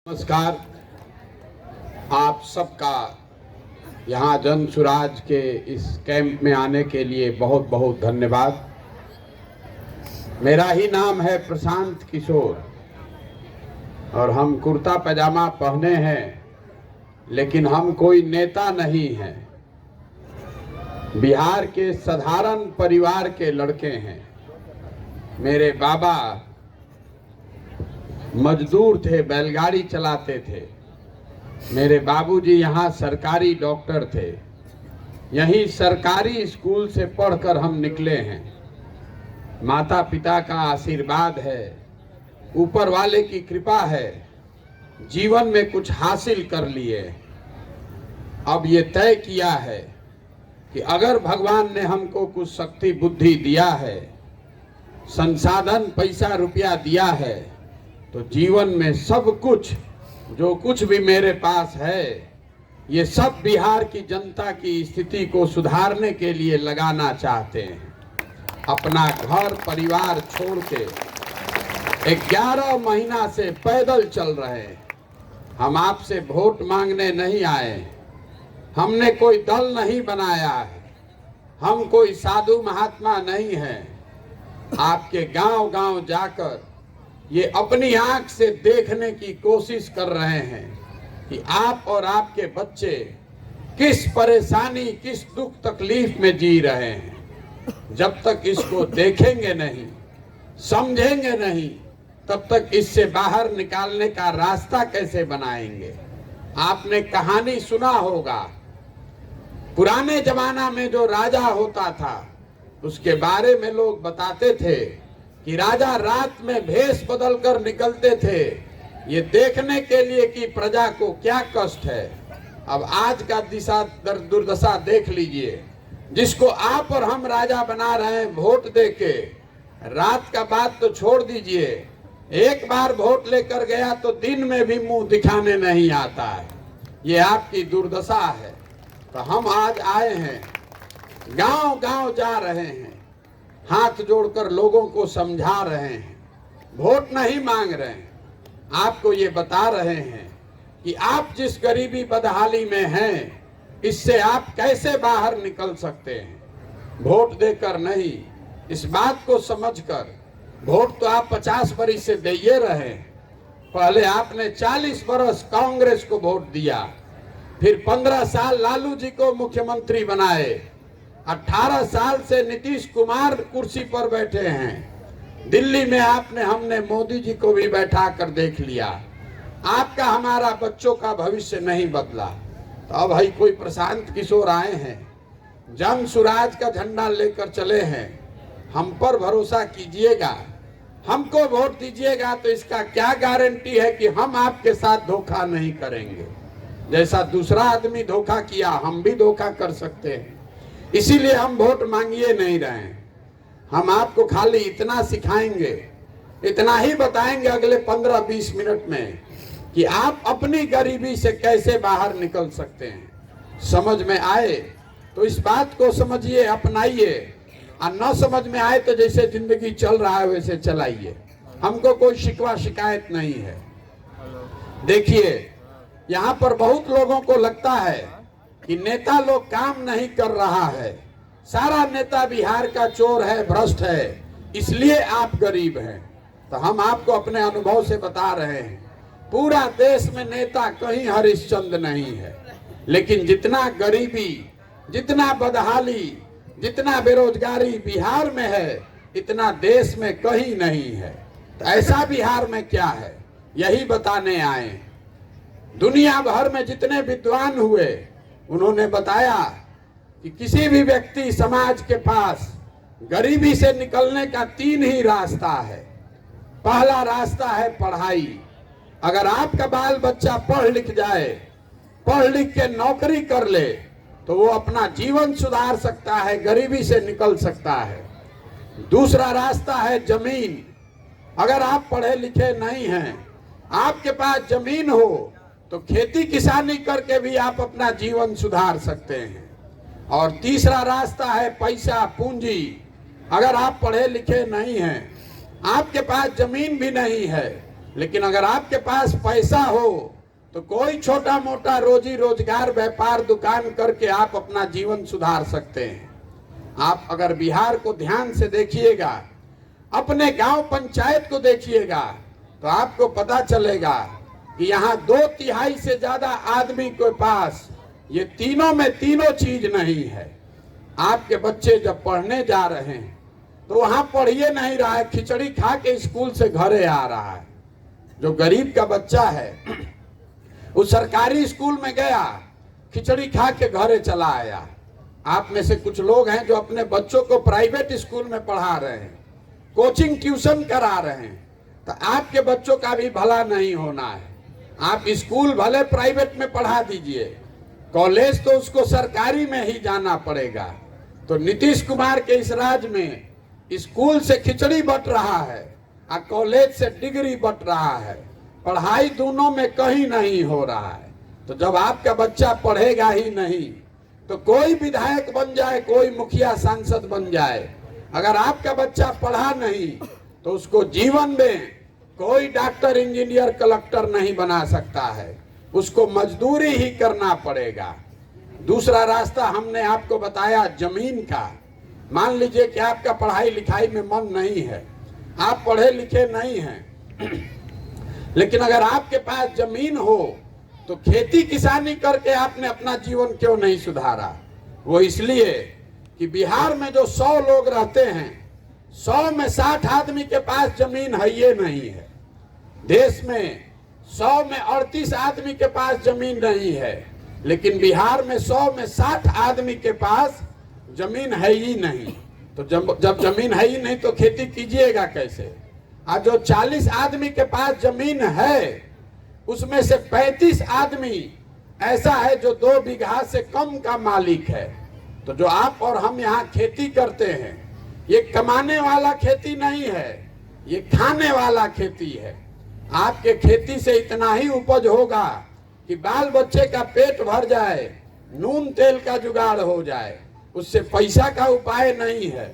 नमस्कार। आप सबका यहाँ जन सुराज के इस कैंप में आने के लिए बहुत बहुत धन्यवाद। मेरा ही नाम है प्रशांत किशोर और हम कुर्ता पैजामा पहने हैं, लेकिन हम कोई नेता नहीं हैं। बिहार के साधारण परिवार के लड़के हैं। मेरे बाबा मजदूर थे, बैलगाड़ी चलाते थे। मेरे बाबूजी यहाँ सरकारी डॉक्टर थे। यहीं सरकारी स्कूल से पढ़कर हम निकले हैं। माता पिता का आशीर्वाद है, ऊपर वाले की कृपा है, जीवन में कुछ हासिल कर लिए। अब ये तय किया है कि अगर भगवान ने हमको कुछ शक्ति बुद्धि दिया है, संसाधन पैसा रुपया दिया है, तो जीवन में सब कुछ जो कुछ भी मेरे पास है, ये सब बिहार की जनता की स्थिति को सुधारने के लिए लगाना चाहते हैं। अपना घर परिवार छोड़ के 11 महीना से पैदल चल रहे हैं। हम आपसे वोट मांगने नहीं आए, हमने कोई दल नहीं बनाया है, हम कोई साधु महात्मा नहीं हैं। आपके गांव गांव जाकर ये अपनी आंख से देखने की कोशिश कर रहे हैं कि आप और आपके बच्चे किस परेशानी, किस दुख तकलीफ में जी रहे हैं। जब तक इसको देखेंगे नहीं, समझेंगे नहीं, तब तक इससे बाहर निकालने का रास्ता कैसे बनाएंगे। आपने कहानी सुना होगा, पुराने जमाना में जो राजा होता था उसके बारे में लोग बताते थे कि राजा रात में भेष बदल कर निकलते थे, ये देखने के लिए कि प्रजा को क्या कष्ट है। अब आज का दुर्दशा देख लीजिए, जिसको आप और हम राजा बना रहे हैं वोट देके। रात का बात तो छोड़ दीजिए, एक बार वोट लेकर गया तो दिन में भी मुंह दिखाने नहीं आता है। ये आपकी दुर्दशा है। तो हम आज आए हैं, गांव गांव जा रहे हैं, हाथ जोड़कर लोगों को समझा रहे हैं, वोट नहीं मांग रहे हैं। आपको ये बता रहे हैं कि आप जिस गरीबी बदहाली में हैं, इससे आप कैसे बाहर निकल सकते हैं। वोट देकर नहीं, इस बात को समझकर। वोट तो आप 50 बरस से दिए रहे। पहले आपने 40 बरस कांग्रेस को वोट दिया, फिर 15 साल लालू जी को मुख्यमंत्री बनाए, 18 साल से नीतीश कुमार कुर्सी पर बैठे हैं। दिल्ली में हमने मोदी जी को भी बैठा कर देख लिया। आपका हमारा बच्चों का भविष्य नहीं बदला। तो अब भाई कोई प्रशांत किशोर आए हैं, जन सुराज का झंडा लेकर चले हैं। हम पर भरोसा कीजिएगा, हमको वोट दीजिएगा, तो इसका क्या गारंटी है कि हम आपके साथ धोखा नहीं करेंगे। जैसा दूसरा आदमी धोखा किया, हम भी धोखा कर सकते हैं। इसीलिए हम वोट मांगिए नहीं रहे हैं। हम आपको खाली इतना सिखाएंगे, इतना ही बताएंगे अगले 15-20 मिनट में कि आप अपनी गरीबी से कैसे बाहर निकल सकते हैं। समझ में आए तो इस बात को समझिए, अपनाइए, और न समझ में आए तो जैसे जिंदगी चल रहा है वैसे चलाइए। हमको कोई शिकवा शिकायत नहीं है। देखिए, यहाँ पर बहुत लोगों को लगता है कि नेता लोग काम नहीं कर रहा है, सारा नेता बिहार का चोर है, भ्रष्ट है, इसलिए आप गरीब हैं। तो हम आपको अपने अनुभव से बता रहे हैं, पूरा देश में नेता कहीं हरिश्चंद्र नहीं है, लेकिन जितना गरीबी, जितना बदहाली, जितना बेरोजगारी बिहार में है, इतना देश में कहीं नहीं है। तो ऐसा बिहार में क्या है, यही बताने आए। दुनिया भर में जितने विद्वान हुए, उन्होंने बताया कि किसी भी व्यक्ति समाज के पास गरीबी से निकलने का 3 ही रास्ता है। पहला रास्ता है पढ़ाई। अगर आपका बाल बच्चा पढ़ लिख जाए, पढ़ लिख के नौकरी कर ले, तो वो अपना जीवन सुधार सकता है, गरीबी से निकल सकता है। दूसरा रास्ता है जमीन। अगर आप पढ़े लिखे नहीं हैं, आपके पास जमीन हो, तो खेती किसानी करके भी आप अपना जीवन सुधार सकते हैं। और तीसरा रास्ता है पैसा, पूंजी। अगर आप पढ़े लिखे नहीं हैं, आपके पास जमीन भी नहीं है, लेकिन अगर आपके पास पैसा हो तो कोई छोटा मोटा रोजी रोजगार व्यापार दुकान करके आप अपना जीवन सुधार सकते हैं। आप अगर बिहार को ध्यान से देखिएगा, अपने गांव पंचायत को देखिएगा, तो आपको पता चलेगा कि यहाँ 2/3 से ज्यादा आदमी के पास ये तीनों में तीनों चीज नहीं है। आपके बच्चे जब पढ़ने जा रहे हैं तो वहां पढ़िए नहीं रहा है, खिचड़ी खा के स्कूल से घरे आ रहा है। जो गरीब का बच्चा है वो सरकारी स्कूल में गया, खिचड़ी खा के घरे चला आया। आप में से कुछ लोग हैं जो अपने बच्चों को प्राइवेट स्कूल में पढ़ा रहे हैं, कोचिंग ट्यूशन करा रहे हैं, तो आपके बच्चों का भी भला नहीं होना है। आप स्कूल भले प्राइवेट में पढ़ा दीजिए, कॉलेज तो उसको सरकारी में ही जाना पड़ेगा। तो नीतीश कुमार के इस राज में स्कूल से खिचड़ी बट रहा है और कॉलेज से डिग्री बट रहा है, पढ़ाई दोनों में कहीं नहीं हो रहा है। तो जब आपका बच्चा पढ़ेगा ही नहीं तो कोई विधायक बन जाए, कोई मुखिया सांसद बन जाए, अगर आपका बच्चा पढ़ा नहीं तो उसको जीवन में कोई डॉक्टर, इंजीनियर, कलेक्टर नहीं बना सकता है, उसको मजदूरी ही करना पड़ेगा। दूसरा रास्ता हमने आपको बताया जमीन का। मान लीजिए कि आपका पढ़ाई लिखाई में मन नहीं है, आप पढ़े लिखे नहीं हैं, लेकिन अगर आपके पास जमीन हो तो खेती किसानी करके आपने अपना जीवन क्यों नहीं सुधारा? वो इसलिए कि बिहार में जो 100 लोग रहते हैं, 100 में 60 आदमी के पास जमीन है ये नहीं है। देश में 100 में 38 आदमी के पास जमीन नहीं है, लेकिन बिहार में 100 में 60 आदमी के पास जमीन है ही नहीं। तो जब जमीन है ही नहीं तो खेती कीजिएगा कैसे? आज जो 40 आदमी के पास जमीन है उसमें से 35 आदमी ऐसा है जो 2 बीघा से कम का मालिक है। तो जो आप और हम यहाँ खेती करते हैं ये कमाने वाला खेती नहीं है, ये खाने वाला खेती है। आपके खेती से इतना ही उपज होगा कि बाल बच्चे का पेट भर जाए, नून तेल का जुगाड़ हो जाए, उससे पैसा का उपाय नहीं है।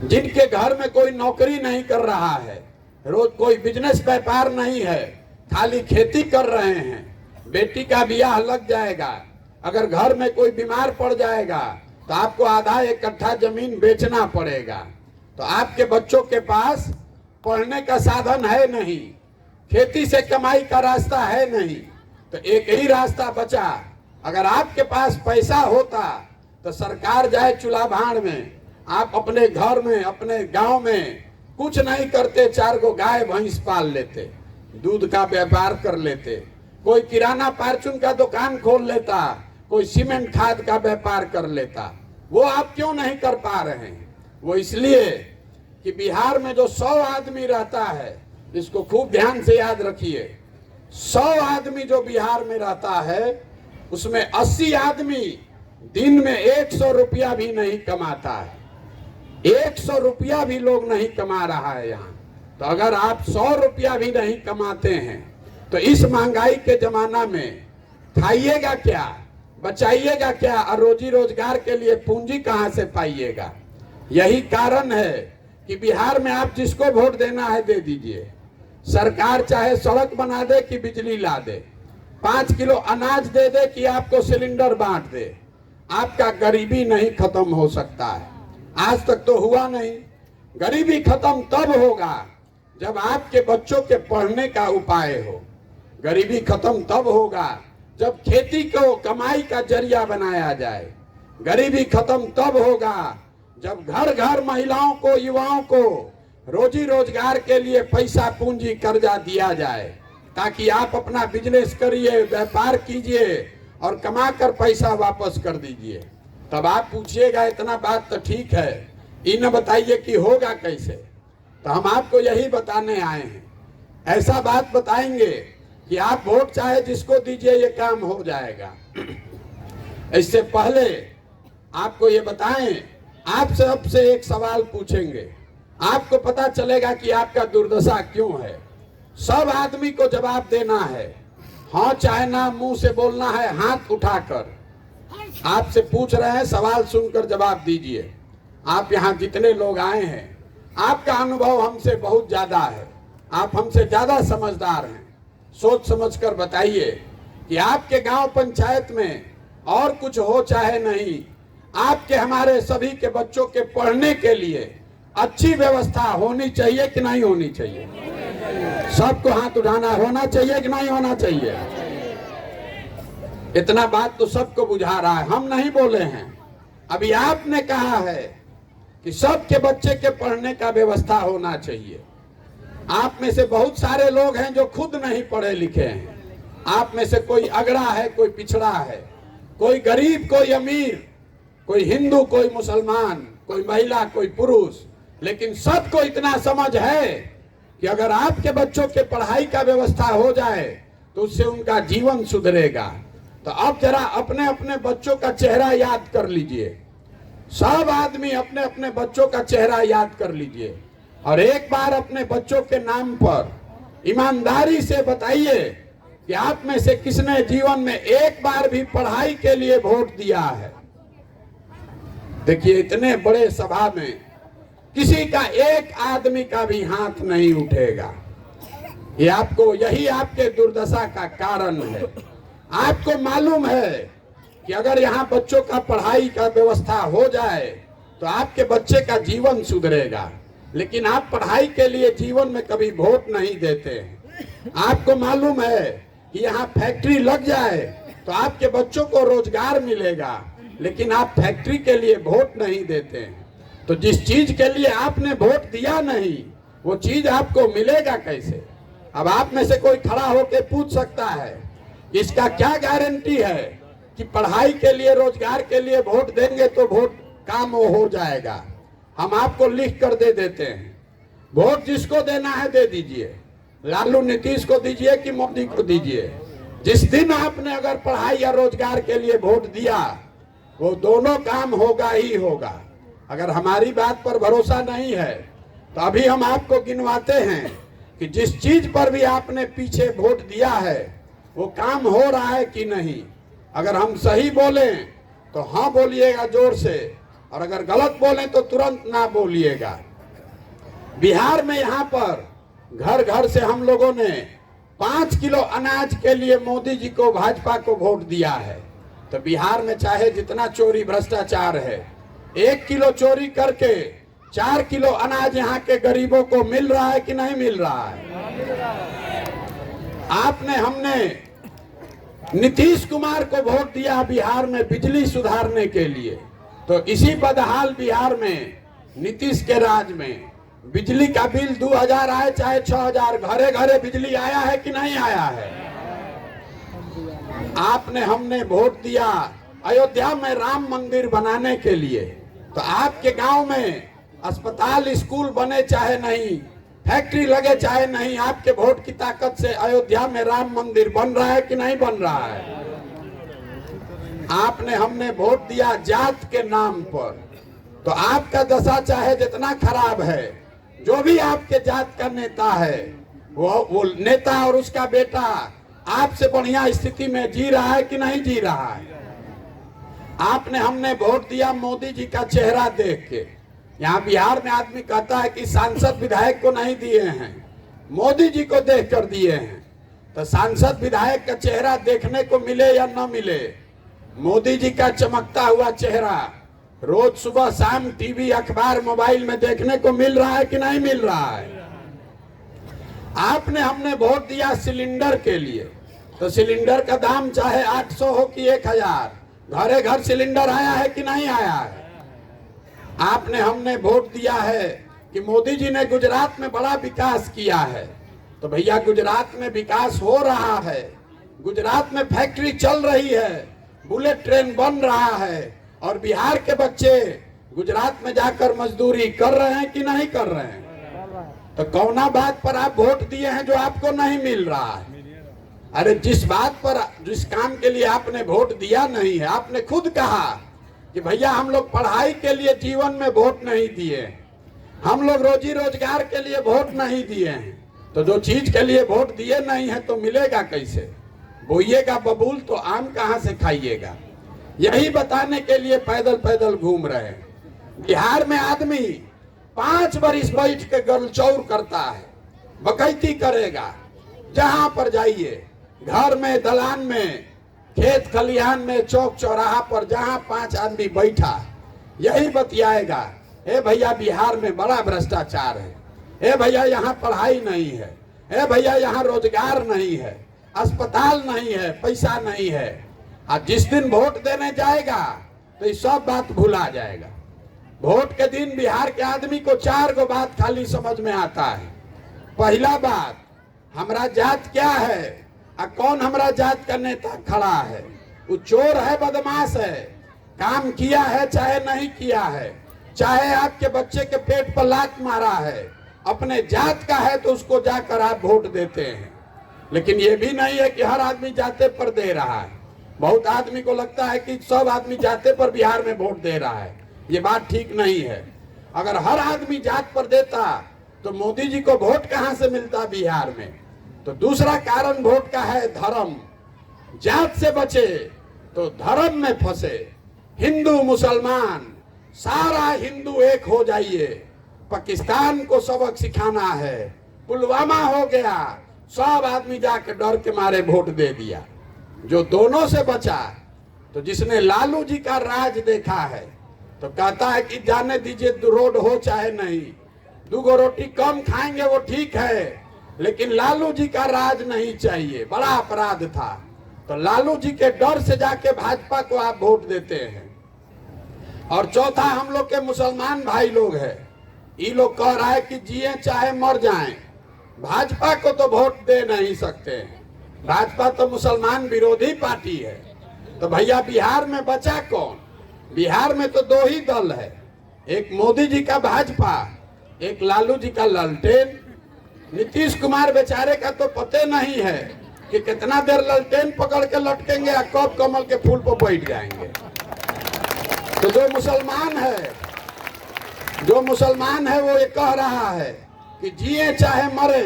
जिनके घर में कोई नौकरी नहीं कर रहा है, रोज कोई बिजनेस व्यापार नहीं है, खाली खेती कर रहे हैं, बेटी का ब्याह लग जाएगा, अगर घर में कोई बीमार पड़ जाएगा तो आपको आधा 1 कट्ठा जमीन बेचना पड़ेगा। तो आपके बच्चों के पास पढ़ने का साधन है नहीं, खेती से कमाई का रास्ता है नहीं, तो एक ही रास्ता बचा। अगर आपके पास पैसा होता तो सरकार जाए चूल्हा भाड़ में, आप अपने घर में, अपने गांव में कुछ नहीं करते, 4 गो गाय भैंस पाल लेते, दूध का व्यापार कर लेते, कोई किराना फार्चून का दुकान खोल लेता, कोई सीमेंट खाद का व्यापार कर लेता। वो आप क्यों नहीं कर पा रहे हैं? वो इसलिए कि बिहार में जो 100 आदमी रहता है, इसको खूब ध्यान से याद रखिए, 100 आदमी जो बिहार में रहता है उसमें 80 आदमी दिन में 100 रुपया भी नहीं कमाता है। 100 रुपया भी लोग नहीं कमा रहा है यहाँ। तो अगर आप 100 रुपया भी नहीं कमाते हैं तो इस महंगाई के जमाना में खाइएगा क्या, बचाइएगा क्या, और रोजी रोजगार के लिए पूंजी कहाँ से पाइएगा? यही कारण है कि बिहार में आप जिसको वोट देना है दे दीजिए, सरकार चाहे सड़क बना दे कि बिजली ला दे, 5 किलो अनाज दे दे कि आपको सिलेंडर बांट दे, आपका गरीबी नहीं खत्म हो सकता है। आज तक तो हुआ नहीं। गरीबी खत्म तब होगा जब आपके बच्चों के पढ़ने का उपाय हो। गरीबी खत्म तब होगा जब खेती को कमाई का जरिया बनाया जाए। गरीबी खत्म तब होगा जब घर घर महिलाओं को, युवाओं को रोजी रोजगार के लिए पैसा, पूंजी, कर्जा दिया जाए, ताकि आप अपना बिजनेस करिए, व्यापार कीजिए और कमा कर पैसा वापस कर दीजिए। तब आप पूछिएगा इतना बात तो ठीक है, ये न बताइए कि होगा कैसे। तो हम आपको यही बताने आए हैं, ऐसा बात बताएंगे कि आप वोट चाहे जिसको दीजिए ये काम हो जाएगा। इससे पहले आपको ये बताएं, आप सबसे एक सवाल पूछेंगे, आपको पता चलेगा कि आपका दुर्दशा क्यों है। सब आदमी को जवाब देना है, हाँ चाहे ना, मुंह से बोलना है, हाथ उठाकर। आपसे पूछ रहे हैं, सवाल सुनकर जवाब दीजिए। आप यहाँ जितने लोग आए हैं आपका अनुभव हमसे बहुत ज्यादा है, आप हमसे ज्यादा समझदार हैं, सोच समझकर बताइए कि आपके गांव पंचायत में और कुछ हो चाहे नहीं, आपके हमारे सभी के बच्चों के पढ़ने के लिए अच्छी व्यवस्था होनी चाहिए कि नहीं होनी चाहिए? सबको हाथ उठाना, होना चाहिए कि नहीं होना चाहिए? इतना बात तो सबको बुझा रहा है, हम नहीं बोले हैं। अभी आपने कहा है कि सबके बच्चे के पढ़ने का व्यवस्था होना चाहिए। आप में से बहुत सारे लोग हैं जो खुद नहीं पढ़े लिखे हैं। आप में से कोई अगड़ा है, कोई पिछड़ा है, कोई गरीब, कोई अमीर, कोई हिंदू, कोई मुसलमान, कोई महिला, कोई पुरुष, लेकिन सबको इतना समझ है कि अगर आपके बच्चों के पढ़ाई का व्यवस्था हो जाए तो उससे उनका जीवन सुधरेगा। तो अब जरा अपने अपने बच्चों का चेहरा याद कर लीजिए, सब आदमी अपने अपने बच्चों का चेहरा याद कर लीजिए और एक बार अपने बच्चों के नाम पर ईमानदारी से बताइए कि आप में से किसने जीवन में एक बार भी पढ़ाई के लिए वोट दिया है। देखिए, इतने बड़े सभा में किसी का एक आदमी का भी हाथ नहीं उठेगा। ये आपको, यही आपके दुर्दशा का कारण है। आपको मालूम है कि अगर यहाँ बच्चों का पढ़ाई का व्यवस्था हो जाए तो आपके बच्चे का जीवन सुधरेगा, लेकिन आप पढ़ाई के लिए जीवन में कभी वोट नहीं देते हैं। आपको मालूम है कि यहाँ फैक्ट्री लग जाए तो आपके बच्चों को रोजगार मिलेगा, लेकिन आप फैक्ट्री के लिए वोट नहीं देते हैं। तो जिस चीज के लिए आपने वोट दिया नहीं, वो चीज आपको मिलेगा कैसे? अब आप में से कोई खड़ा होकर पूछ सकता है, इसका क्या गारंटी है कि पढ़ाई के लिए, रोजगार के लिए वोट देंगे तो वोट काम हो जाएगा? हम आपको लिख कर दे देते हैं, वोट जिसको देना है दे दीजिए, लालू नीतीश को दीजिए कि मोदी को दीजिए। जिस दिन आपने अगर पढ़ाई या रोजगार के लिए वोट दिया, वो दोनों काम होगा ही होगा। अगर हमारी बात पर भरोसा नहीं है तो अभी हम आपको गिनवाते हैं कि जिस चीज पर भी आपने पीछे वोट दिया है वो काम हो रहा है कि नहीं। अगर हम सही बोलें तो हाँ बोलिएगा जोर से, और अगर गलत बोलें तो तुरंत ना बोलिएगा। बिहार में यहाँ पर घर घर से हम लोगों ने 5 किलो अनाज के लिए मोदी जी को, भाजपा को वोट दिया है। तो बिहार में चाहे जितना चोरी भ्रष्टाचार है, 1 किलो चोरी करके 4 किलो अनाज यहाँ के गरीबों को मिल रहा है कि नहीं मिल रहा है? आपने, हमने नीतीश कुमार को वोट दिया बिहार में बिजली सुधारने के लिए, तो इसी बदहाल बिहार में नीतीश के राज में बिजली का बिल 2000 आए चाहे 6000, घरे घरे बिजली आया है कि नहीं आया है? आपने, हमने वोट दिया अयोध्या में राम मंदिर बनाने के लिए, तो आपके गांव में अस्पताल, स्कूल बने चाहे नहीं, फैक्ट्री लगे चाहे नहीं, आपके वोट की ताकत से अयोध्या में राम मंदिर बन रहा है कि नहीं बन रहा है? आपने, हमने वोट दिया जात के नाम पर, तो आपका दशा चाहे जितना खराब है, जो भी आपके जात का नेता है वो नेता और उसका बेटा आपसे बढ़िया स्थिति में जी रहा है कि नहीं जी रहा है? आपने, हमने वोट दिया मोदी जी का चेहरा देख के। यहाँ बिहार में आदमी कहता है कि सांसद विधायक को नहीं दिए हैं, मोदी जी को देख कर दिए हैं। तो सांसद विधायक का चेहरा देखने को मिले या न मिले, मोदी जी का चमकता हुआ चेहरा रोज सुबह शाम टीवी, अखबार, मोबाइल में देखने को मिल रहा है कि नहीं मिल रहा है? आपने, हमने वोट दिया सिलेंडर के लिए, तो सिलेंडर का दाम चाहे 800 हो कि 1000, घरे घर सिलेंडर आया है कि नहीं आया है? आपने, हमने वोट दिया है कि मोदी जी ने गुजरात में बड़ा विकास किया है, तो भैया गुजरात में विकास हो रहा है, गुजरात में फैक्ट्री चल रही है, बुलेट ट्रेन बन रहा है, और बिहार के बच्चे गुजरात में जाकर मजदूरी कर रहे हैं कि नहीं कर रहे हैं? तो कौना बात पर आप वोट दिए हैं जो आपको नहीं मिल रहा है? अरे जिस बात पर, जिस काम के लिए आपने वोट दिया नहीं है, आपने खुद कहा कि भैया हम लोग पढ़ाई के लिए जीवन में वोट नहीं दिए, हम लोग रोजी रोजगार के लिए वोट नहीं दिए हैं। तो जो चीज के लिए वोट दिए नहीं है तो मिलेगा कैसे? बोइएगा बबूल तो आम कहाँ से खाइएगा? यही बताने के लिए पैदल पैदल घूम रहे हैं। बिहार में आदमी 5 बरिस बैठ के गलचौर करता है, बकैती करेगा। जहां पर जाइए, घर में, दलान में, खेत खलिहान में, चौक चौराहा पर जहां 5 आदमी बैठा, यही बतियाएगा, ए भैया बिहार में बड़ा भ्रष्टाचार है, ए भैया यहाँ पढ़ाई नहीं है, ए भैया यहाँ रोजगार नहीं है, अस्पताल नहीं है, पैसा नहीं है। और जिस दिन वोट देने जाएगा तो ये सब बात भुला जाएगा। वोट के दिन बिहार के आदमी को 4 गो बात खाली समझ में आता है। पहला बात, हमारा जात क्या है और कौन हमारा जात का नेता खड़ा है। वो चोर है, बदमाश है, काम किया है चाहे नहीं किया है, चाहे आपके बच्चे के पेट पर लात मारा है, अपने जात का है तो उसको जाकर आप वोट देते हैं। लेकिन ये भी नहीं है कि हर आदमी जाते पर दे रहा है। बहुत आदमी को लगता है कि सब आदमी जाते पर बिहार में वोट दे रहा है। ये बात ठीक नहीं है। अगर हर आदमी जात पर देता तो मोदी जी को वोट कहां से मिलता बिहार में। तो दूसरा कारण वोट का है धर्म। जात से बचे तो धर्म में फंसे। हिंदू मुसलमान सारा हिंदू एक हो जाइए। पाकिस्तान को सबक सिखाना है। पुलवामा हो गया, सब आदमी जाके डर के मारे वोट दे दिया। जो दोनों से बचा, तो जिसने लालू जी का राज देखा है तो कहता है कि जाने दीजिए, रोड हो चाहे नहीं, 2 गो रोटी कम खाएंगे वो ठीक है, लेकिन लालू जी का राज नहीं चाहिए। बड़ा अपराध था। तो लालू जी के डर से जाके भाजपा को आप वोट देते हैं। और चौथा, हम लोग के मुसलमान भाई लोग हैं, ये लोग कह रहा है कि जिए चाहे मर जाएं, भाजपा को तो वोट दे नहीं सकते। भाजपा तो मुसलमान विरोधी पार्टी है। तो भैया बिहार में बचा कौन? बिहार में तो 2 ही दल है, एक मोदी जी का भाजपा, एक लालू जी का ललटेन। नीतीश कुमार बेचारे का तो पते नहीं है कि कितना देर ललटेन पकड़ के लटकेंगे और कब कमल के फूल पर बैठ जाएंगे। तो जो मुसलमान है वो ये कह रहा है कि जिए चाहे मरे,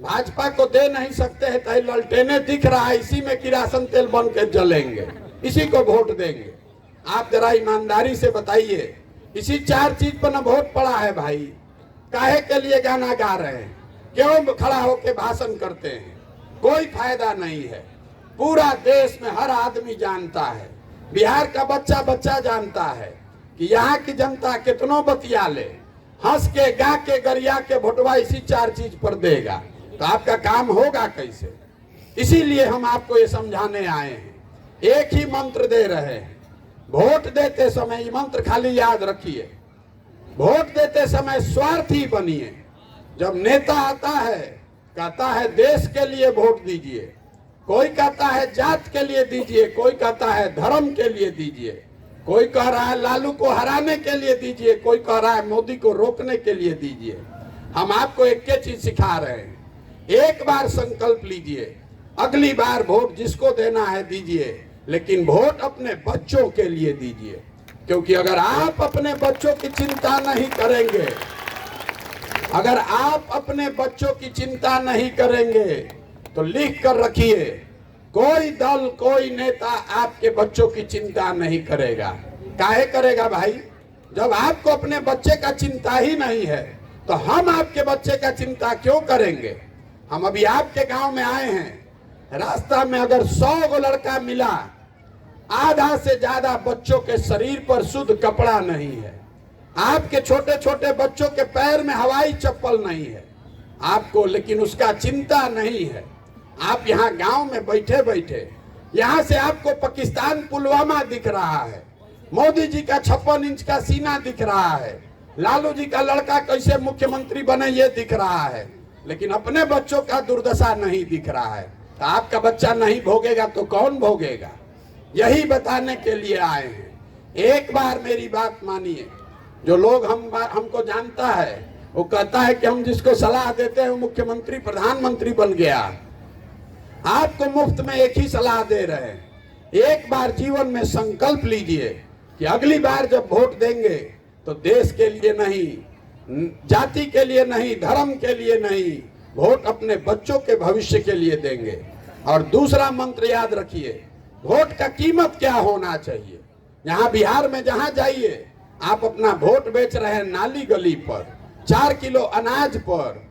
भाजपा को दे नहीं सकते हैं। तो ललटेने दिख रहा है, इसी में किरासन तेल बन के जलेंगे, इसी को वोट देंगे। आप जरा ईमानदारी से बताइए, इसी 4 चीज पर न वोट पड़ा है भाई। काहे के लिए गाना गा रहे हैं, क्यों खड़ा होके भाषण करते हैं? कोई फायदा नहीं है। पूरा देश में हर आदमी जानता है, बिहार का बच्चा बच्चा जानता है कि यहाँ की जनता कितनों बतिया ले, हंस के गा के गरिया के वोटवा इसी 4 चीज पर देगा। तो आपका काम होगा कैसे? इसीलिए हम आपको ये समझाने आए हैं। एक ही मंत्र दे रहे हैं, वोट देते समय ये मंत्र खाली याद रखिए। वोट देते समय स्वार्थी बनिए। जब नेता आता है, कहता है देश के लिए वोट दीजिए, कोई कहता है जात के लिए दीजिए, कोई कहता है धर्म के लिए दीजिए, कोई कह रहा है लालू को हराने के लिए दीजिए, कोई कह रहा है मोदी को रोकने के लिए दीजिए। हम आपको एक ही चीज सिखा रहे हैं, एक बार संकल्प लीजिए, अगली बार वोट जिसको देना है दीजिए, लेकिन वोट अपने बच्चों के लिए दीजिए। क्योंकि अगर आप अपने बच्चों की चिंता नहीं करेंगे, अगर आप अपने बच्चों की चिंता नहीं करेंगे, तो लिख कर रखिए, कोई दल कोई नेता आपके बच्चों की चिंता नहीं करेगा। काहे करेगा भाई? जब आपको अपने बच्चे का चिंता ही नहीं है तो हम आपके बच्चे का चिंता क्यों करेंगे? हम अभी आपके गांव में आए हैं, रास्ता में अगर 100 गो लड़का मिला, आधा से ज्यादा बच्चों के शरीर पर शुद्ध कपड़ा नहीं है। आपके छोटे छोटे बच्चों के पैर में हवाई चप्पल नहीं है आपको, लेकिन उसका चिंता नहीं है। आप यहाँ गांव में बैठे बैठे, यहाँ से आपको पाकिस्तान पुलवामा दिख रहा है, मोदी जी का 56 इंच का सीना दिख रहा है, लालू जी का लड़का कैसे मुख्यमंत्री बने ये दिख रहा है, लेकिन अपने बच्चों का दुर्दशा नहीं दिख रहा है। तो आपका बच्चा नहीं भोगेगा तो कौन भोगेगा? यही बताने के लिए आए हैं। एक बार मेरी बात मानिए। जो लोग हमको जानता है वो कहता है कि हम जिसको सलाह देते हैं वो मुख्यमंत्री प्रधानमंत्री बन गया। आपको मुफ्त में एक ही सलाह दे रहे हैं, एक बार जीवन में संकल्प लीजिए कि अगली बार जब वोट देंगे तो देश के लिए नहीं, जाति के लिए नहीं, धर्म के लिए नहीं, वोट अपने बच्चों के भविष्य के लिए देंगे। और दूसरा मंत्र याद रखिए, वोट का कीमत क्या होना चाहिए। यहाँ बिहार में जहाँ जाइए आप अपना वोट बेच रहे हैं नाली गली पर, 4 किलो अनाज पर,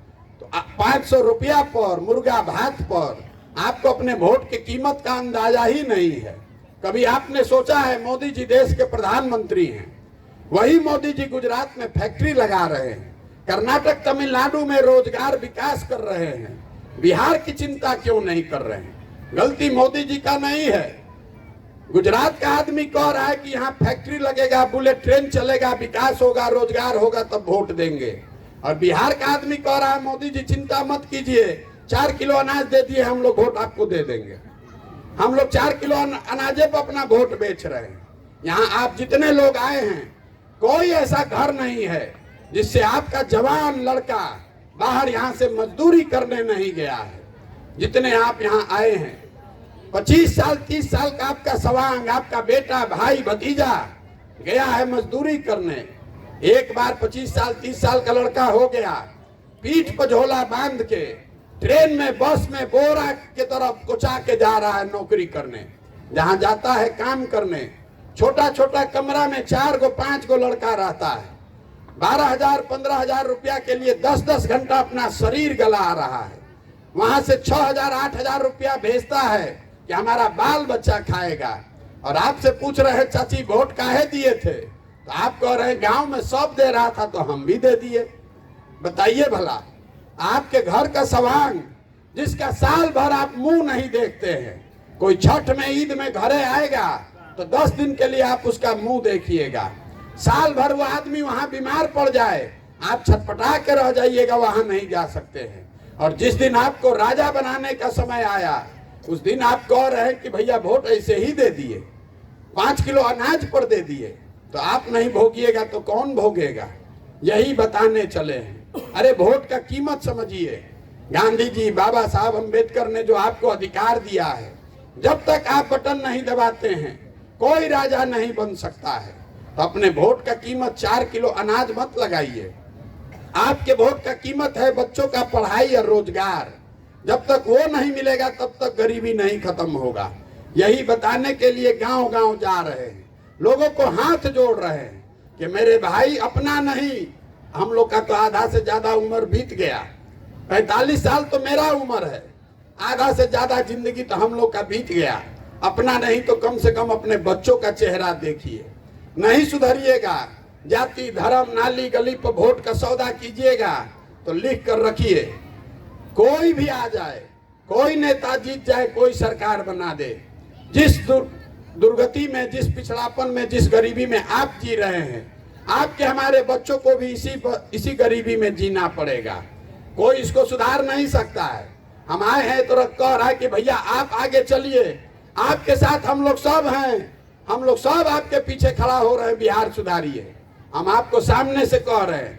तो 500 रुपया पर मुर्गा भात पर आपको अपने वोट की कीमत का अंदाजा ही नहीं है। कभी आपने सोचा है मोदी जी देश के प्रधानमंत्री हैं, वही मोदी जी गुजरात में फैक्ट्री लगा रहे हैं, कर्नाटक तमिलनाडु में रोजगार विकास कर रहे हैं, बिहार की चिंता क्यों नहीं कर रहे हैं? गलती मोदी जी का नहीं है। गुजरात का आदमी कह रहा है कि यहाँ फैक्ट्री लगेगा, बुलेट ट्रेन चलेगा, विकास होगा, रोजगार होगा, तब वोट देंगे। और बिहार का आदमी कह रहा है मोदी जी चिंता मत कीजिए, 4 किलो अनाज दे दिए, हम लोग वोट आपको दे देंगे। हम लोग 4 किलो अनाजे पर अपना वोट बेच रहे हैं। यहाँ आप जितने लोग आए हैं, कोई ऐसा घर नहीं है जिससे आपका जवान लड़का बाहर यहाँ से मजदूरी करने नहीं गया है। जितने आप यहाँ आए हैं, 25 साल 30 साल का आपका सवांग, आपका बेटा भाई भतीजा गया है मजदूरी करने। एक बार 25 साल 30 साल का लड़का हो गया, पीठ पर झोला बांध के ट्रेन में बस में बोरा के तरफ कुचा के जा रहा है नौकरी करने। जहां जाता है काम करने, छोटा छोटा कमरा में 4 गो 5 गो लड़का रहता है। 12,000 15,000 रुपया के लिए 10-10 घंटा अपना शरीर गला रहा है। वहां से 6,000 8,000 रुपया भेजता है कि हमारा बाल बच्चा खाएगा। और आपसे पूछ रहे हैं चाची वोट काहे दिए थे, तो आप कह रहे हैं गांव में सब दे रहा था तो हम भी दे दिए। बताइए भला, आपके घर का सवांग जिसका साल भर आप मुंह नहीं देखते हैं, कोई छठ में ईद में घरे आएगा तो 10 दिन के लिए आप उसका मुंह देखिएगा। साल भर वो आदमी वहां बीमार पड़ जाए, आप छटपटा के रह जाइएगा, वहां नहीं जा सकते हैं। और जिस दिन आपको राजा बनाने का समय आया, उस दिन आप कह रहे हैं कि भैया वोट ऐसे ही दे दिए, 5 किलो अनाज पर दे दिए, तो आप नहीं भोगिएगा तो कौन भोगेगा? यही बताने चले हैं। अरे वोट का कीमत समझिए। गांधी जी, बाबा साहब अम्बेडकर ने जो आपको अधिकार दिया है, जब तक आप बटन नहीं दबाते हैं कोई राजा नहीं बन सकता है। तो अपने वोट का कीमत 4 किलो अनाज मत लगाइए। आपके वोट का कीमत है बच्चों का पढ़ाई और रोजगार। जब तक वो नहीं मिलेगा तब तक गरीबी नहीं खत्म होगा। यही बताने के लिए गांव गांव जा रहे हैं, लोगों को हाथ जोड़ रहे हैं कि मेरे भाई अपना नहीं, हम लोग का तो आधा से ज्यादा उम्र बीत गया, 45 साल तो मेरा उम्र है, आधा से ज्यादा जिंदगी तो हम लोग का बीत गया। अपना नहीं तो कम से कम अपने बच्चों का चेहरा देखिए। नहीं सुधरिएगा, जाति धर्म नाली गली पर वोट का सौदा कीजिएगा तो लिख कर रखिए, कोई भी आ जाए, कोई नेता जीत जाए, कोई सरकार बना दे, जिस दुर्गति में, जिस पिछड़ापन में, जिस गरीबी में आप जी रहे हैं, आपके हमारे बच्चों को भी इसी गरीबी में जीना पड़ेगा। कोई इसको सुधार नहीं सकता है। हम आए हैं तो कह रहा है कि भैया आप आगे चलिए, आपके साथ हम लोग सब हैं, हम लोग सब आपके पीछे खड़ा हो रहे हैं, बिहार सुधारिए। हम आपको सामने से कह रहे हैं,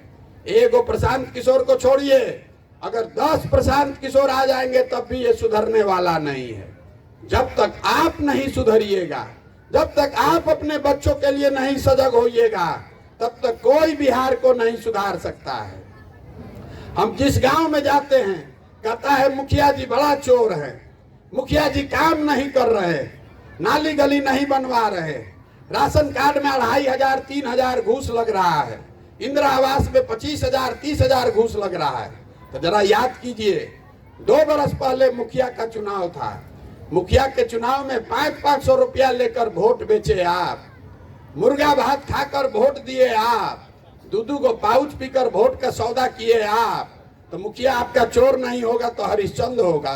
एगो प्रशांत किशोर को छोड़िए, अगर 10 प्रशांत किशोर आ जाएंगे तब भी ये सुधरने वाला नहीं है। जब तक आप नहीं सुधरिएगा, जब तक आप अपने बच्चों के लिए नहीं सजग होइएगा, तब तक कोई बिहार को नहीं सुधार सकता है। हम जिस गांव में जाते हैं कहता है मुखिया जी बड़ा चोर है, मुखिया जी काम नहीं कर रहे, नाली गली नहीं बनवा रहे, राशन कार्ड में 2,500 3,000 घूस लग रहा है, इंदिरा आवास में 25,000 30,000 घूस लग रहा है। तो जरा याद कीजिए, 2 बरस पहले मुखिया का चुनाव था, मुखिया के चुनाव में 500 रुपया लेकर वोट बेचे आप, मुर्गा भात खाकर वोट दिए आप, 2 को पाउच पीकर वोट का सौदा किए आप। तो मुखिया आपका चोर नहीं होगा तो हरिश्चंद्र होगा।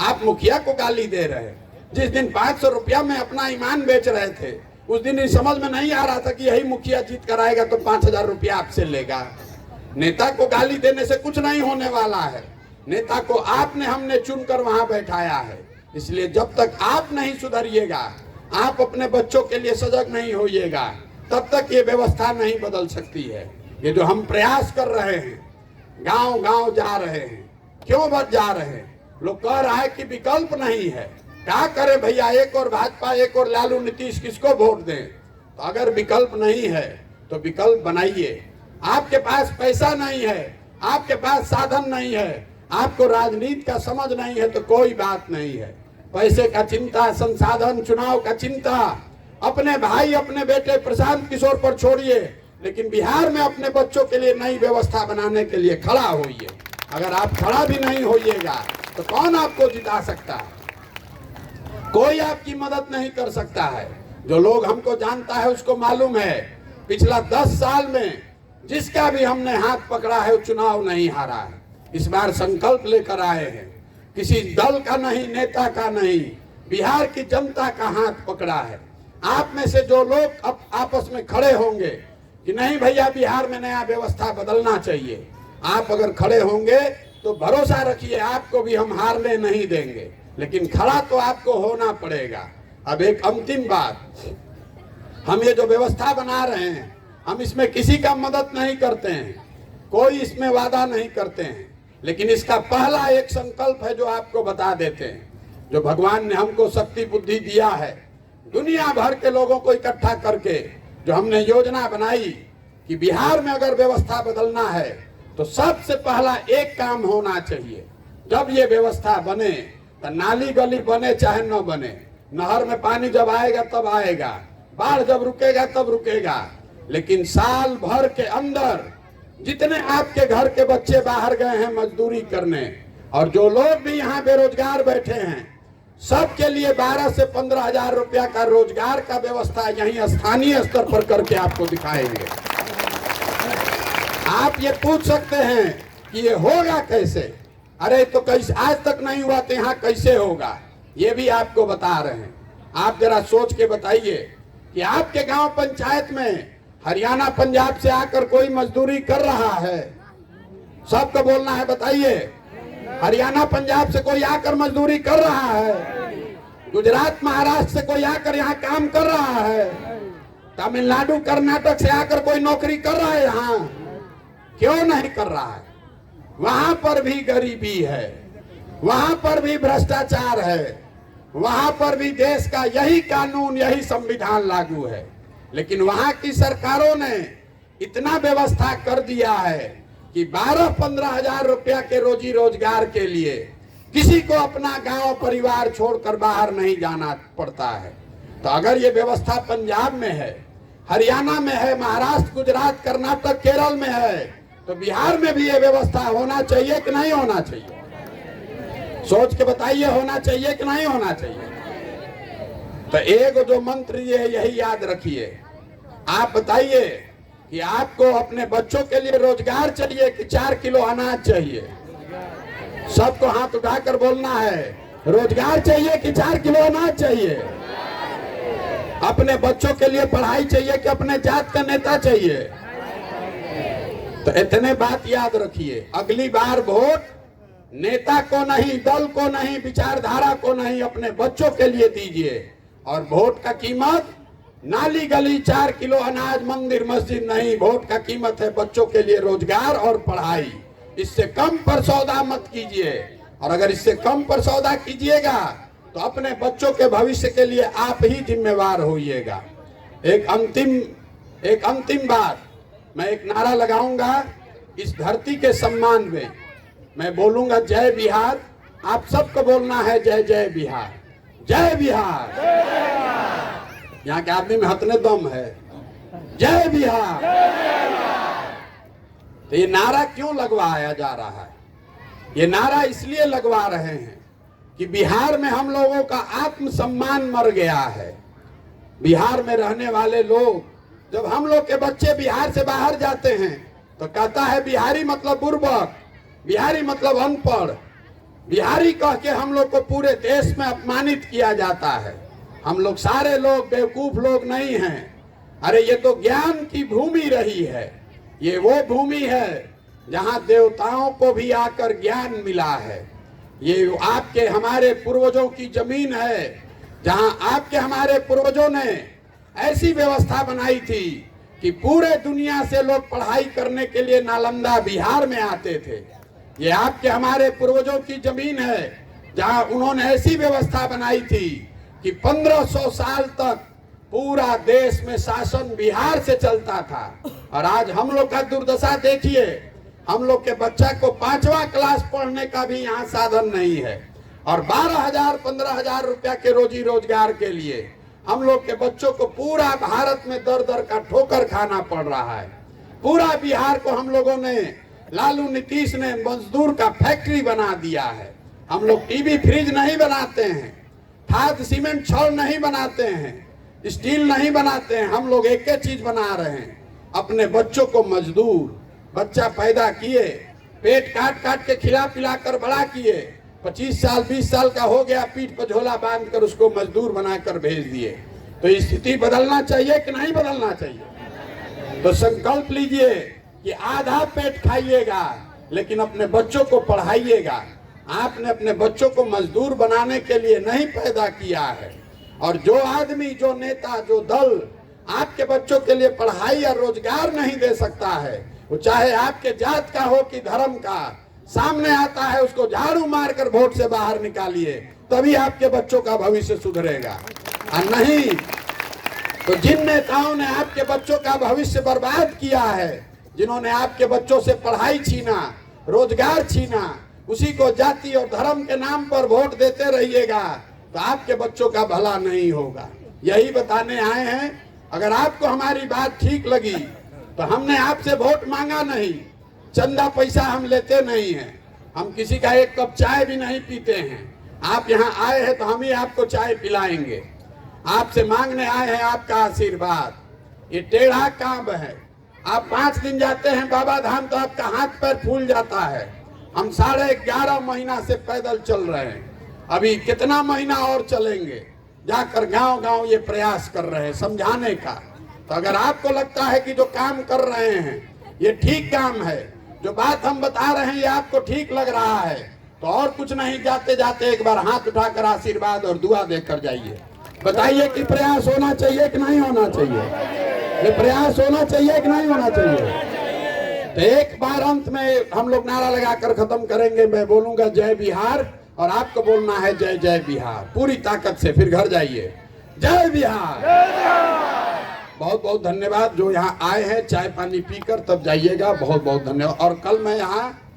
आप मुखिया को गाली दे रहे हैं। जिस दिन 500 रुपया में अपना ईमान बेच रहे थे, उस दिन समझ में नहीं आ रहा था कि यही मुखिया जीत कर आएगा तो 5,000 रुपया आपसे लेगा। नेता को गाली देने से कुछ नहीं होने वाला है। नेता को आपने हमने चुनकर वहां बैठाया है। इसलिए जब तक आप नहीं सुधरिएगा, आप अपने बच्चों के लिए सजग नहीं होइएगा, तब तक ये व्यवस्था नहीं बदल सकती है। ये जो हम प्रयास कर रहे हैं, गांव गांव जा रहे हैं, क्यों बच जा रहे हैं? लोग कह रहा है कि विकल्प नहीं है, क्या करें भैया, एक और भाजपा एक और लालू नीतीश, किसको वोट दें? तो अगर विकल्प नहीं है तो विकल्प बनाइए। आपके पास पैसा नहीं है, आपके पास साधन नहीं है, आपको राजनीति का समझ नहीं है तो कोई बात नहीं है। पैसे का चिंता, संसाधन, चुनाव का चिंता अपने भाई अपने बेटे प्रशांत किशोर पर छोड़िए, लेकिन बिहार में अपने बच्चों के लिए नई व्यवस्था बनाने के लिए खड़ा होइए। अगर आप खड़ा भी नहीं होइएगा तो कौन आपको जिता सकता है? कोई आपकी मदद नहीं कर सकता है। जो लोग हमको जानता है उसको मालूम है, पिछला 10 साल में जिसका भी हमने हाथ पकड़ा है वो चुनाव नहीं हारा है। इस बार संकल्प लेकर आए हैं, किसी दल का नहीं, नेता का नहीं, बिहार की जनता का हाथ पकड़ा है। आप में से जो लोग अब आपस में खड़े होंगे कि नहीं भैया बिहार में नया व्यवस्था बदलना चाहिए, आप अगर खड़े होंगे तो भरोसा रखिए आपको भी हम हारने नहीं देंगे, लेकिन खड़ा तो आपको होना पड़ेगा। अब एक अंतिम बात, हम ये जो व्यवस्था बना रहे हैं हम इसमें किसी का मदद नहीं करते हैं, कोई इसमें वादा नहीं करते हैं, लेकिन इसका पहला एक संकल्प है जो आपको बता देते हैं। जो भगवान ने हमको शक्ति बुद्धि दिया है, दुनिया भर के लोगों को इकट्ठा करके जो हमने योजना बनाई कि बिहार में अगर व्यवस्था बदलना है तो सबसे पहला एक काम होना चाहिए। जब ये व्यवस्था बने तो नाली गली बने चाहे न बने, नहर में पानी जब आएगा तब आएगा, बाढ़ जब रुकेगा तब रुकेगा, लेकिन साल भर के अंदर जितने आपके घर के बच्चे बाहर गए हैं मजदूरी करने और जो लोग भी यहाँ बेरोजगार बैठे हैं, सबके लिए 12 से 15 हजार रुपया का रोजगार का व्यवस्था यहीं स्थानीय स्तर पर करके आपको दिखाएंगे। आप ये पूछ सकते हैं कि ये होगा कैसे? अरे तो कैसे, आज तक नहीं हुआ तो यहाँ कैसे होगा? ये भी आपको बता रहे हैं। आप जरा सोच के बताइए कि आपके गांव पंचायत में हरियाणा पंजाब से आकर कोई मजदूरी कर रहा है? सबको बोलना है, बताइए। हरियाणा पंजाब से कोई आकर मजदूरी कर रहा है? गुजरात महाराष्ट्र से कोई आकर यहाँ काम कर रहा है? तमिलनाडु कर्नाटक से आकर कोई नौकरी कर रहा है यहाँ? क्यों नहीं कर रहा है? वहां पर भी गरीबी है, वहां पर भी भ्रष्टाचार है, वहां पर भी देश का यही कानून, यही संविधान लागू है, लेकिन वहां की सरकारों ने इतना व्यवस्था कर दिया है कि 12-15 हजार रुपया के रोजी रोजगार के लिए किसी को अपना गांव परिवार छोड़कर बाहर नहीं जाना पड़ता है। तो अगर ये व्यवस्था पंजाब में है, हरियाणा में है, महाराष्ट्र, गुजरात, कर्नाटक, केरल में है, तो बिहार में भी ये व्यवस्था होना चाहिए कि नहीं होना चाहिए? सोच के बताइए, होना चाहिए कि नहीं होना चाहिए? तो एक जो मंत्र ये है यही याद रखिए। आप बताइए कि आपको अपने बच्चों के लिए रोजगार चाहिए कि 4 किलो अनाज चाहिए? सबको हाथ उठाकर बोलना है, रोजगार चाहिए कि 4 किलो अनाज चाहिए? अपने बच्चों के लिए पढ़ाई चाहिए कि अपने जात का नेता चाहिए? तो इतने बात याद रखिए, अगली बार वोट नेता को नहीं, दल को नहीं, विचारधारा को नहीं, अपने बच्चों के लिए दीजिए। और वोट का कीमत नाली गली 4 किलो अनाज, मंदिर मस्जिद नहीं, वोट का कीमत है बच्चों के लिए रोजगार और पढ़ाई। इससे कम पर सौदा मत कीजिए, और अगर इससे कम पर सौदा कीजिएगा तो अपने बच्चों के भविष्य के लिए आप ही जिम्मेवार होइएगा। एक अंतिम बात, मैं एक नारा लगाऊंगा इस धरती के सम्मान में। मैं बोलूंगा जय बिहार, आप सबको बोलना है जय जय बिहार, जय बिहार। यहाँ के आदमी में हतने दम है, जय बिहार। तो ये नारा क्यों लगवाया जा रहा है? ये नारा इसलिए लगवा रहे हैं कि बिहार में हम लोगों का आत्मसम्मान मर गया है। बिहार में रहने वाले लोग, जब हम लोग के बच्चे बिहार से बाहर जाते हैं तो कहता है बिहारी मतलब बुर्बक, बिहारी मतलब अनपढ़, बिहारी कह के हम लोग को पूरे देश में अपमानित किया जाता है। हम लोग सारे लोग बेवकूफ लोग नहीं हैं। अरे ये तो ज्ञान की भूमि रही है, ये वो भूमि है जहाँ देवताओं को भी आकर ज्ञान मिला है। ये आपके हमारे पूर्वजों की जमीन है जहाँ आपके हमारे पूर्वजों ने ऐसी व्यवस्था बनाई थी कि पूरे दुनिया से लोग पढ़ाई करने के लिए नालंदा बिहार में आते थे। ये आपके हमारे पूर्वजों की जमीन है जहां उन्होंने ऐसी व्यवस्था बनाई थी कि 1500 साल तक पूरा देश में शासन बिहार से चलता था। और आज हम लोग का दुर्दशा देखिए, हम लोग के बच्चा को 5वां क्लास पढ़ने का भी यहाँ साधन नहीं है, और 12,000-15,000 रुपया के रोजी रोजगार के लिए हम लोग के बच्चों को पूरा भारत में दर दर का ठोकर खाना पड़ रहा है। पूरा बिहार को हम लोगों ने लालू नीतीश ने मजदूर का फैक्ट्री बना दिया है। हम लोग टीवी फ्रिज नहीं बनाते हैं, खाद सीमेंट छड़ नहीं बनाते हैं, स्टील नहीं बनाते हैं। हम लोग एक ही चीज बना रहे हैं, अपने बच्चों को मजदूर। बच्चा पैदा किए, पेट काट काट के खिला पिला कर बड़ा किए, 25 साल 20 साल का हो गया, पीठ पर झोला बांध कर उसको मजदूर बनाकर भेज दिए। तो स्थिति बदलना चाहिए कि नहीं बदलना चाहिए? तो संकल्प लीजिए कि आधा पेट खाइएगा लेकिन अपने बच्चों को पढ़ाइएगा। आपने अपने बच्चों को मजदूर बनाने के लिए नहीं पैदा किया है। और जो आदमी, जो नेता, जो दल आपके बच्चों के लिए पढ़ाई और रोजगार नहीं दे सकता है, वो चाहे आपके जात का हो कि धर्म का, सामने आता है उसको झाड़ू मारकर वोट से बाहर निकालिए, तभी आपके बच्चों का भविष्य सुधरेगा। और नहीं तो जिन नेताओं ने आपके बच्चों का भविष्य बर्बाद किया है, जिन्होंने आपके बच्चों से पढ़ाई छीना, रोजगार छीना, उसी को जाति और धर्म के नाम पर वोट देते रहिएगा तो आपके बच्चों का भला नहीं होगा। यही बताने आए हैं। अगर आपको हमारी बात ठीक लगी तो हमने आपसे वोट मांगा नहीं, चंदा पैसा हम लेते नहीं हैं, हम किसी का एक कप चाय भी नहीं पीते हैं। आप यहाँ आए हैं तो हम ही आपको चाय पिलाएंगे। आपसे मांगने आए हैं आपका आशीर्वाद। ये टेढ़ा काम है। आप 5 दिन जाते हैं बाबा धाम तो आपका हाथ पैर फूल जाता है। हम 11.5 महीना से पैदल चल रहे हैं, अभी कितना महीना और चलेंगे, जाकर गांव गांव ये प्रयास कर रहे हैं समझाने का। तो अगर आपको लगता है कि जो काम कर रहे हैं ये ठीक काम है, जो बात हम बता रहे हैं ये आपको ठीक लग रहा है, तो और कुछ नहीं, जाते जाते एक बार हाथ उठाकर आशीर्वाद और दुआ देकर जाइए। बताइए कि प्रयास होना चाहिए कि नहीं होना चाहिए? ये प्रयास होना चाहिए कि नहीं होना चाहिए? तो एक बार अंत में हम लोग नारा लगाकर खत्म करेंगे। मैं बोलूंगा जय बिहार और आपको बोलना है जय जय बिहार पूरी ताकत से। फिर घर जाइए। जय बिहार। बहुत बहुत धन्यवाद जो यहाँ आए हैं। चाय पानी पीकर तब जाइएगा। बहुत बहुत धन्यवाद। और कल मैं यहाँ